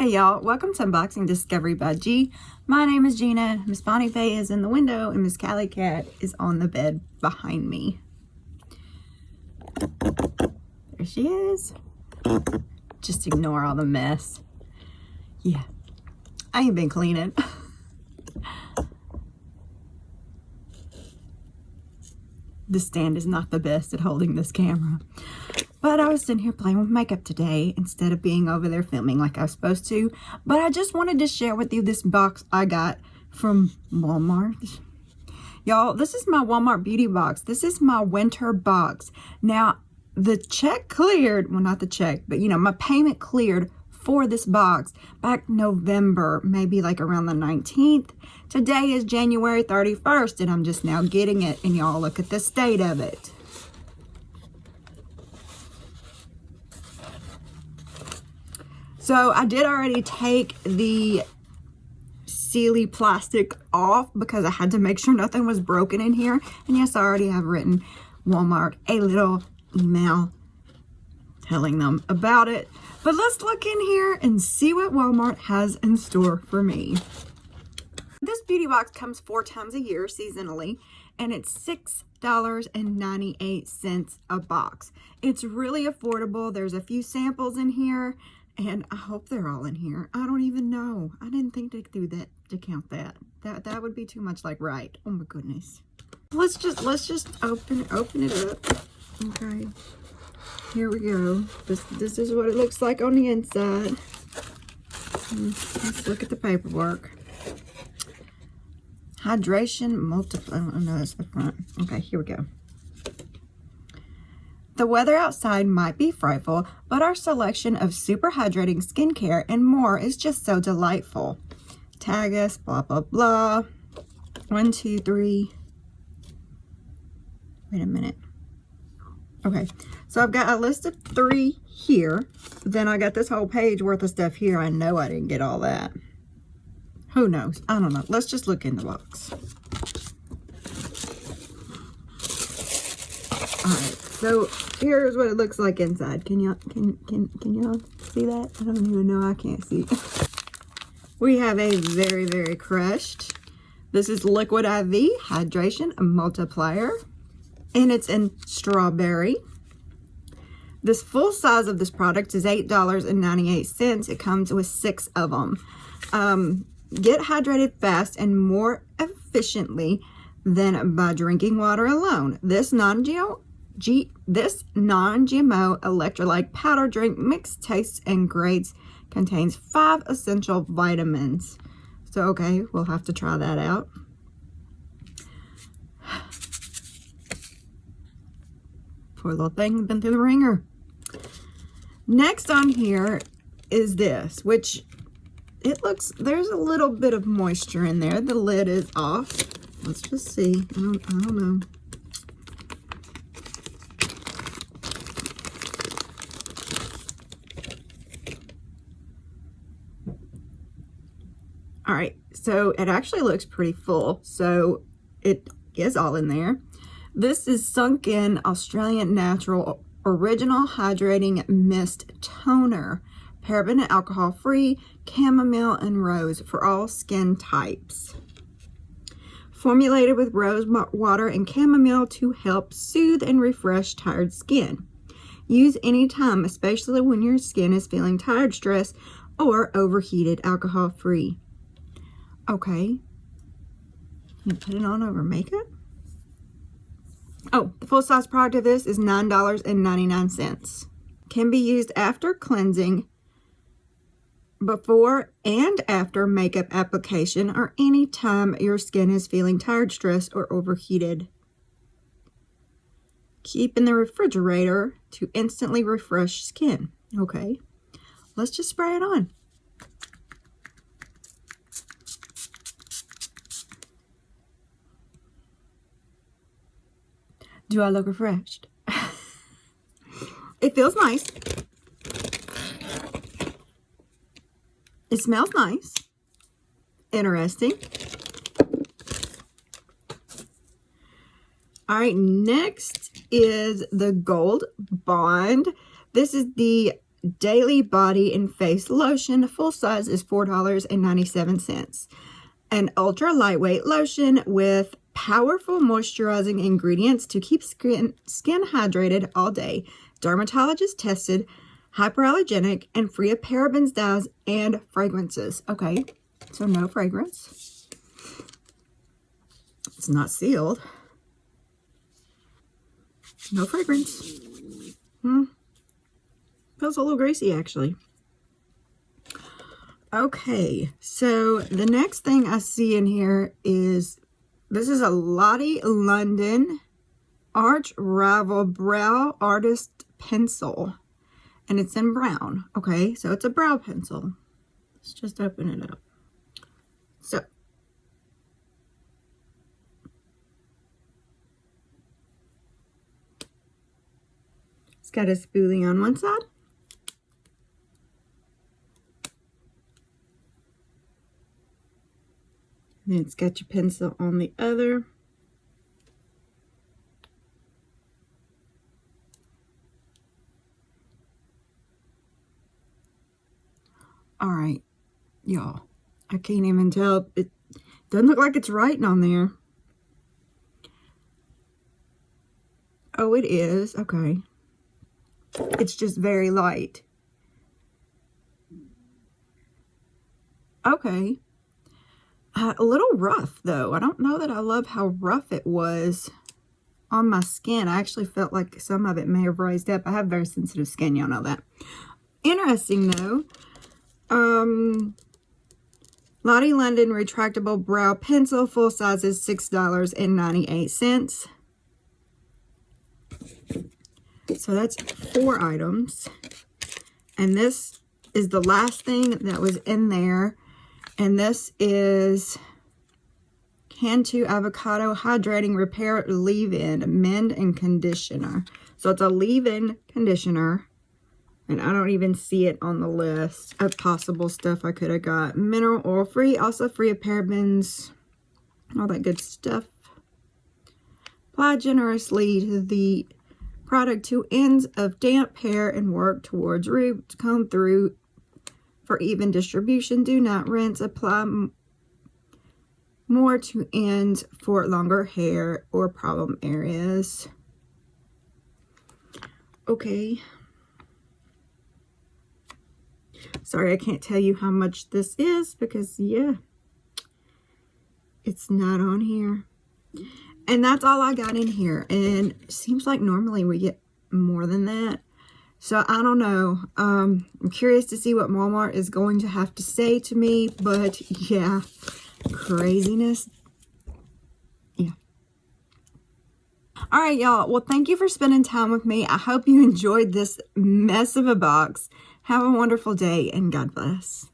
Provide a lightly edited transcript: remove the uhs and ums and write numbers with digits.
Hey y'all, welcome to Unboxing Discovery by G. My name is Gina, Miss Bonnie Faye is in the window, and Miss Callie Cat is on the bed behind me. There she is. Just ignore all the mess. Yeah, I ain't been cleaning. The stand is not the best at holding this camera. But I was sitting here playing with makeup today instead of being over there filming like I was supposed to. But I just wanted to share with you this box I got from Walmart. Y'all, this is my Walmart beauty box. This is my winter box. Now, the check cleared, well, not the check, but you know, my payment cleared for this box back November, maybe like around the 19th. Today is January 31st, and I'm just now getting it. And y'all, look at the state of it. So I did already take the sealy plastic off because I had to make sure nothing was broken in here. And yes, I already have written Walmart a little email telling them about it. But let's look in here and see what Walmart has in store for me. This beauty box comes 4 times a year seasonally, and it's $6.98 a box. It's really affordable. There's a few samples in here. And I hope they're all in here. I don't even know. I didn't think to do that, to count that. That would be too much like right. Oh my goodness. Let's just open it up. Okay. Here we go. This is what it looks like on the inside. Let's look at the paperwork. Hydration Multiplier. Oh no, that's the front. Okay, here we go. The weather outside might be frightful, but our selection of super hydrating skincare and more is just so delightful. Tag us, blah, blah, blah. 1, 2, 3. Wait a minute. Okay, so I've got a list of 3 here. Then I got this whole page worth of stuff here. I know I didn't get all that. Who knows? I don't know. Let's just look in the box. All right. So here's what it looks like inside. Can y'all see that? I don't even know. I can't see. We have a very, very crushed. This is liquidiv hydration multiplier, and it's in strawberry. This full size of this product is $8.98. It comes with 6 of them. Get hydrated fast and more efficiently than by drinking water alone. This non-GMO electrolyte powder drink mix tastes and grades contains 5 essential vitamins. So, okay, we'll have to try that out. Poor little thing, been through the ringer. Next on here is this, which it looks, there's a little bit of moisture in there. The lid is off. Let's just see. I don't know. All right, so it actually looks pretty full, so it is all in there. This is Sunken Australian Natural Original Hydrating Mist Toner, paraben and alcohol free, chamomile and rose for all skin types. Formulated with rose water and chamomile to help soothe and refresh tired skin. Use anytime, especially when your skin is feeling tired, stressed, or overheated. Alcohol free. Okay. You put it on over makeup? Oh, the full size product of this is $9.99. Can be used after cleansing, before and after makeup application, or any time your skin is feeling tired, stressed, or overheated. Keep in the refrigerator to instantly refresh skin. Okay, let's just spray it on. Do I look refreshed? It feels nice. It smells nice. Interesting. All right, next is the Gold Bond. This is the Daily Body and Face Lotion. Full size is $4.97. An ultra lightweight lotion with powerful moisturizing ingredients to keep skin hydrated all day. Dermatologist tested, hypoallergenic, and free of parabens, dyes, and fragrances. Okay, so no fragrance. It's not sealed. No fragrance. Feels a little greasy, actually. Okay, so the next thing I see in here is, this is a Lottie London Arch Rival Brow Artist Pencil. And it's in brown. Okay, so it's a brow pencil. Let's just open it up. So, it's got a spoolie on one side. And it's got your pencil on the other. All right, y'all. I can't even tell. It doesn't look like it's writing on there. Oh, it is. Okay. It's just very light. Okay. A little rough, though. I don't know that I love how rough it was on my skin. I actually felt like some of it may have raised up. I have very sensitive skin, y'all know that. Interesting, though. Lottie London Retractable Brow Pencil. Full size is $6.98. So that's 4 items. And this is the last thing that was in there. And this is Cantu Avocado Hydrating Repair Leave-In Mend and Conditioner. So it's a leave-in conditioner. And I don't even see it on the list of possible stuff I could have got. Mineral oil free, also free of parabens, all that good stuff. Apply generously to the product to ends of damp hair and work towards roots. Comb through for even distribution. Do not rinse. Apply more to ends for longer hair or problem areas. Okay. Sorry, I can't tell you how much this is because, yeah, it's not on here. And that's all I got in here. And it seems like normally we get more than that. So, I don't know. I'm curious to see what Walmart is going to have to say to me. But, yeah, craziness. Yeah. All right, y'all. Well, thank you for spending time with me. I hope you enjoyed this mess of a box. Have a wonderful day, and God bless.